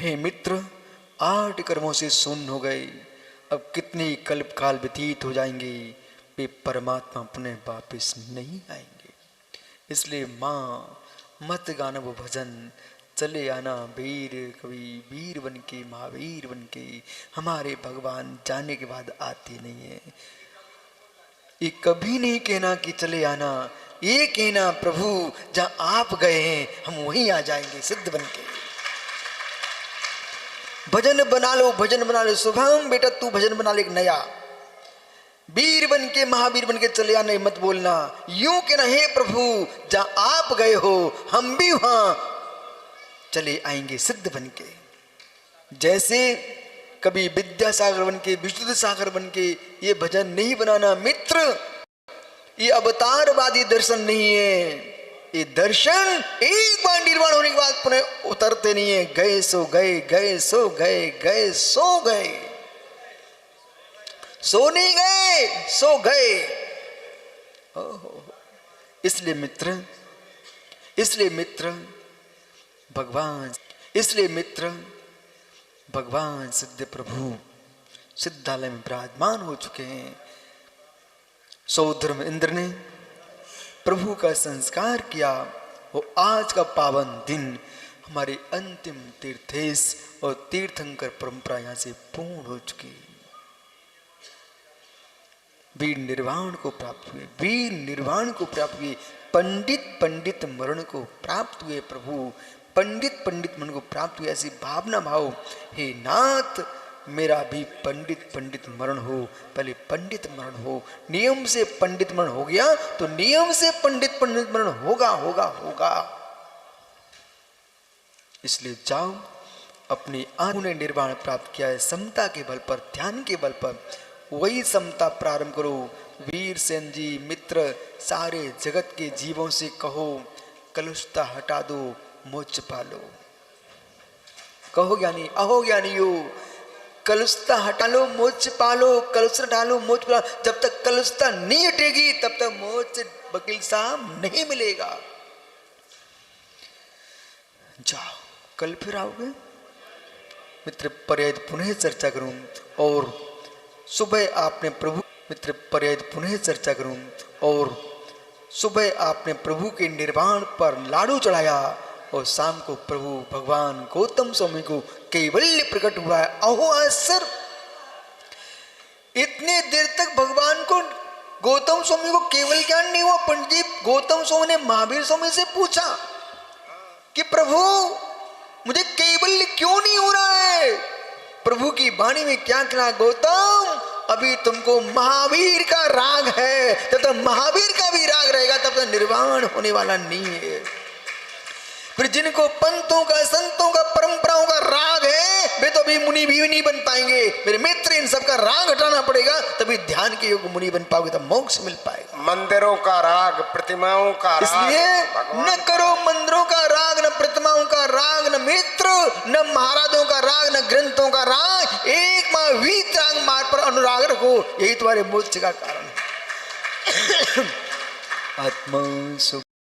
हे मित्र, 8 कर्मों से शून्य हो गए, अब कितने कल्प काल व्यतीत हो जाएंगे, वे परमात्मा पुनः वापिस नहीं आएंगे। इसलिए माँ मत गाना वो भजन, चले आना वीर कवि, वीर बन के महावीर बन के। हमारे भगवान जाने के बाद आते नहीं है। ये कभी नहीं कहना कि चले आना, ये कहना प्रभु जहां आप गए हैं हम वहीं आ जाएंगे सिद्ध बन के। भजन बना लो, भजन बना लो। शुभम बेटा तू भजन बना ले एक नया, वीर बन के महावीर बन के चले आना, मत बोलना। यूं कहना, हे प्रभु जहां आप गए हो हम भी वहां चले आएंगे सिद्ध बन के। जैसे कभी विद्यासागर बन के, विशुद्ध सागर बन के ये भजन नहीं बनाना मित्र। ये अवतारवादी दर्शन नहीं है। ये दर्शन एक बार निर्वाण होने के बाद पुनः उतरते नहीं है। गए सो गए, गए सो गए, गए सो गए, सो नहीं गए, सो गए। ओहो, इसलिए मित्र, इसलिए मित्र भगवान, इसलिए मित्र भगवान सिद्ध प्रभु सिद्धालय में विराजमान हो चुके हैं। सौधर्म इंद्र ने प्रभु का संस्कार किया। वो आज का पावन दिन हमारे अंतिम तीर्थेश और तीर्थंकर परंपरा यहां से पूर्ण हो चुकी है। वीर निर्वाण को प्राप्त हुए, वीर निर्वाण को प्राप्त हुए, पंडित पंडित मरण को प्राप्त हुए प्रभु, पंडित पंडित मन को प्राप्त हुए। ऐसी भावना भाव, हे नाथ मेरा भी पंडित पंडित मरण हो, पहले पंडित मरण हो। नियम से पंडित मरण हो गया तो नियम से पंडित पंडित मरण होगा होगा होगा। इसलिए जाओ, अपनी आत्मा ने निर्वाण प्राप्त किया है समता के बल पर, ध्यान के बल पर, वही समता प्रारंभ करो। वीर सेन जी मित्र सारे जगत के जीवों से कहो, कलुषता हटा दो, मोक्ष पालो। कहो ज्ञानी, अहो ज्ञानियो, कलुषता हटा लो, मोक्ष पालो। कलुष हटा लो, मोक्ष पालो। जब तक कलुषता नहीं हटेगी तब तक मोक्ष वकील साहब नहीं मिलेगा। जाओ, कल फिर आओगे मित्र, पर्याय पुनः चर्चा करूं। और सुबह आपने प्रभु मित्र पर्याय पुनः चर्चा करूं। और सुबह आपने प्रभु के निर्वाण पर लाडू चढ़ाया और शाम को प्रभु भगवान गौतम स्वामी को कैवल्य प्रकट हुआ है। अहो आश्चर्य, इतने देर तक भगवान को गौतम स्वामी को केवल ज्ञान नहीं हुआ। पंडित गौतम स्वामी ने महावीर स्वामी से पूछा कि प्रभु मुझे कैवल्य क्यों नहीं हो रहा है। प्रभु की वाणी में क्या कहा, गौतम अभी तुमको महावीर का राग है, तब तक महावीर का भी राग रहेगा तब तक निर्वाण होने वाला नहीं है। फिर जिनको पंथों का, संतों का, परंपराओं का राग है वे तो अभी मुनि भी नहीं बन पाएंगे। मेरे मित्र, इन सब का राग हटाना पड़ेगा तभी ध्यान के योग मुनि बन पाओगे, तब मोक्ष मिल पाएगा। मंदिरों का राग, प्रतिमाओं का राग, इसलिए न करो मंदिरों का राग, न प्रतिमाओं का राग, न मित्र, न महाराजों का राग, न ग्रंथों का राग। एक महावीर राग मार्ग पर अनुराग रखो, यही तुम्हारे मोक्ष का कारण है। आत्मा